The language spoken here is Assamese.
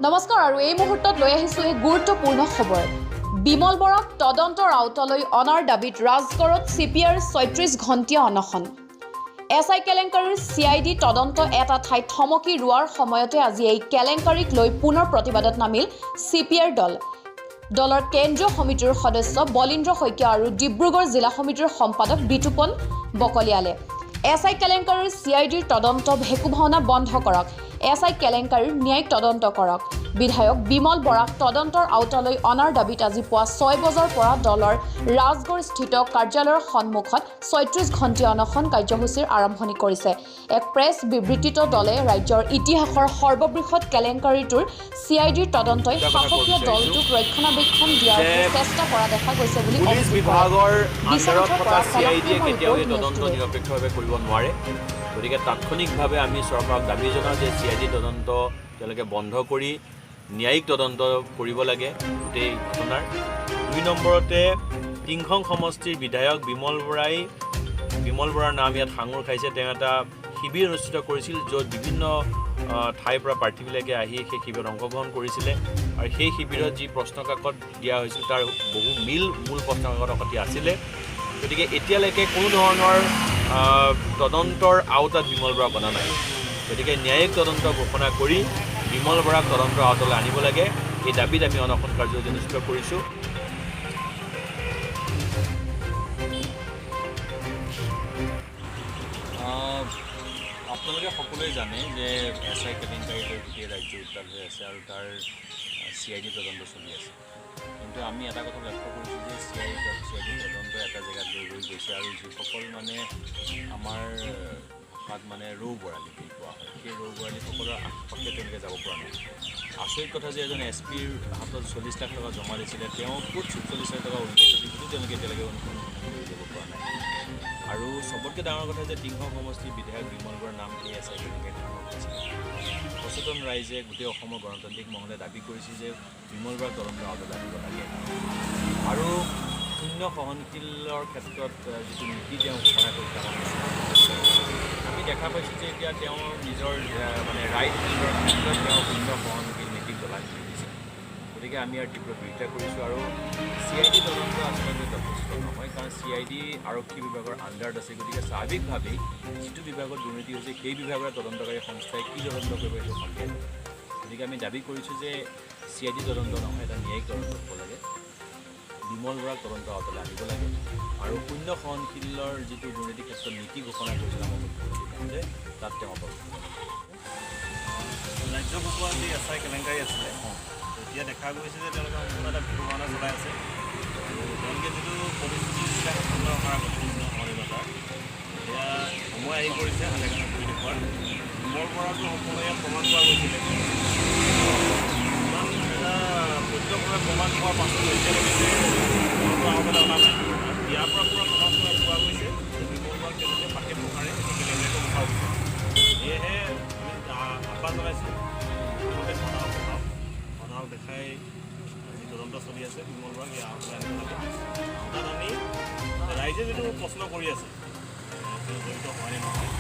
নমস্কাৰ আৰু এই মুহূৰ্তত লৈ আহিছোঁ এক গুৰুত্বপূৰ্ণ খবৰ। বিমল বৰাক তদন্তৰ আওতালৈ অনাৰ দাবীত ৰাজগড়ত CPR ৩৬ ঘণ্টীয়া অনশন। SI কেলেংকাৰীৰ CID তদন্ত এটা ঠাইত থমকি ৰোৱাৰ সময়তে আজি এই কেলেংকাৰীক লৈ পুনৰ প্ৰতিবাদত নামিল CPR দল। দলৰ কেন্দ্ৰীয় সমিতিৰ সদস্য বলীন্দ্ৰ শইকীয়া আৰু ডিব্ৰুগড় জিলা সমিতিৰ সম্পাদক বিতুপন বকলিয়ালে SI কেলেংকাৰীৰ CIDৰ তদন্ত ভেকু ভাওনা বন্ধ কৰক, SI কেলেংকাৰীৰ ন্যায়িক তদন্ত কৰক। বিধায়ক বিমল বৰাক তদন্তৰ আওতালৈ অনাৰ দাবীত আজি পুৱা ৬ বজাৰ পৰা দলৰ ৰাজগড়স্থিত কাৰ্যালয়ৰ সন্মুখত ৩৬ ঘণ্টীয়া অনশন কাৰ্যসূচীৰ আৰম্ভণি কৰিছে। এক প্ৰেছ বিবৃতিত দলে ৰাজ্যৰ ইতিহাসৰ সৰ্ববৃহৎ কেলেংকাৰীটোৰ CIDৰ তদন্তই শাসকীয় দলটোক ৰক্ষণাবেক্ষণ দিয়াৰ চেষ্টা কৰা দেখা গৈছে বুলি পুলিচ বিভাগৰ আণ্ডাৰত থকা CIDয়ে কেতিয়াও এই তদন্ত নিৰপেক্ষভাৱে কৰিব নোৱাৰে। গতিকে তাৎক্ষণিকভাৱে আমি চৰকাৰক দাবী জনাওঁ যে CID তদন্ত তেওঁলোকে বন্ধ কৰি ন্যায়িক তদন্ত কৰিব লাগে গোটেই ঘটনাৰ। ২ নম্বৰতে টিংখং সমষ্টিৰ বিধায়ক বিমল বৰাৰ নাম ইয়াত সাঙুৰ খাইছে। তেওঁ এটা শিবিৰ অনুষ্ঠিত কৰিছিল য'ত বিভিন্ন ঠাইৰ পৰা প্ৰাৰ্থীবিলাকে আহি সেই শিবিৰত অংশগ্ৰহণ কৰিছিলে আৰু সেই শিবিৰত যি প্ৰশ্নকাকত দিয়া হৈছিল তাৰ বহু মূল প্ৰশ্নকাকতৰ সৈতে আছিলে। গতিকে এতিয়ালৈকে কোনো ধৰণৰ তদন্তৰ আওতাত বিমল বৰাক অনা নাই। গতিকে ন্যায়িক তদন্ত ঘোষণা কৰি বিমল বৰাক তদন্তৰ আওতালৈ আনিব লাগে, এই দাবীত আমি অনশন কাৰ্যসূচী অনুষ্ঠিত কৰিছোঁ। আপোনালোকে সকলোৱে জানে যে SI কেলেংকাৰীলৈ গোটেই ৰাজ্য উত্তাল হৈ আছে আৰু তাৰ CID তদন্ত চলি আছে। কিন্তু আমি এটা কথা লক্ষ্য কৰিছোঁ যে CID তদন্ত এটা জেগাত লৈ গৈছে আৰু যিসকল মানে আমাৰ ভাষাত মানে ৰৌ বৰালি বুলি কোৱা হয়, সেই ৰৌ বৰালিসকলৰ আশে তেওঁলোকে যাব পৰা নাই। আচৰিত কথা যে এজন SPৰ হাতত ৪০ লাখ টকা জমা দিছিলে, তেওঁ ক'ত ৪০ লাখ টকা উলিয়াইছে যিটো তেওঁলোকে এতিয়ালৈকে অনুসন্ধান কৰি যাব পৰা নাই। আৰু চবতকৈ ডাঙৰ কথা যে টিংখং সমষ্টিৰ বিধায়ক বিমল বৰাৰ নাম SI কেলেংকাৰীত সচেতন ৰাইজে গোটেই অসমৰ গণতান্ত্ৰিক মহলে দাবী কৰিছে যে বিমল বৰাক তদন্তৰ আওতালৈ আনিব লাগে আৰু শূন্য সহনশীলৰ ক্ষেত্ৰত যিটো নীতি তেওঁ ঘোষণা কৰিছে আমি দেখা পাইছোঁ যে এতিয়া তেওঁ নিজৰ মানে ৰাইট হেণ্ডৰ ক্ষেত্ৰত তেওঁ শূন্য সহনশীল নীতিক জ্বলাই দিছে। গতিকে আমি ইয়াৰ তীব্ৰ বিৰোধিতা কৰিছোঁ আৰু CID তদন্ত আচলতে যথেষ্ট নহয়, কাৰণ CID আৰক্ষী বিভাগৰ আণ্ডাৰত আছে। গতিকে স্বাভাৱিকভাৱেই যিটো বিভাগত দুৰ্নীতি হৈছে সেই বিভাগৰ তদন্তকাৰী সংস্থাই কি তদন্ত কৰিব সেইটো সন্দেহ। গতিকে আমি দাবী কৰিছোঁ যে CID তদন্ত নহয়, এটা ন্যায়িক তদন্ত হ'ব লাগে, বিমল বৰাক তদন্ত আওতালৈ আনিব লাগে আৰু শূন্য সহনশীলৰ যিটো দুৰ্নীতিৰ ক্ষেত্ৰত নীতি ঘোষণা কৰিছিল আমাৰ মুখ্যমন্ত্ৰী মহোদয়ে তাত তেওঁ ৰাজ্যসভা যি SI কেলেংকাৰী আছিলে এতিয়া দেখা গৈছে যে তেওঁলোকে সম্পূৰ্ণ এটা ভেকু ভাওনা চলাই আছে আৰু তেওঁলোকে যিটো প্ৰতিশ্ৰুতি দিছিলে সম্পূৰ্ণ অহাৰ সহযোগিতা এতিয়া সময় আহি পৰিছে হাতে কামে কৰি দেখুৱাৰ। বিমল বৰাকো সম্পূৰ্ণ ইয়াত প্ৰমাণ পোৱা গৈছিলে, ইমান এটা সত্যভাৱে প্ৰমাণ পোৱাৰ পাছতো এতিয়ালৈকে তদন্তৰ আওতালৈ অনা নাই। ইয়াৰ পৰা পূৰা প্ৰমাণ পোৱা গৈছে যে বিমল বৰাক তেওঁলোকে পাকে প্ৰকাৰে সেই কেলেংকাৰীটো উঠাব বিচাৰে। সেয়েহে আমি আহ্বান জনাইছোঁ তেওঁলোকে সদায় দেখাই যি তদন্ত চলি আছে বিমল বৰাক ইয়াৰ আওতালৈ আনিব লাগে। তাত আমি ৰাইজে যিটো প্ৰশ্ন কৰি আছে তেওঁ জড়িত হয়নে নহয়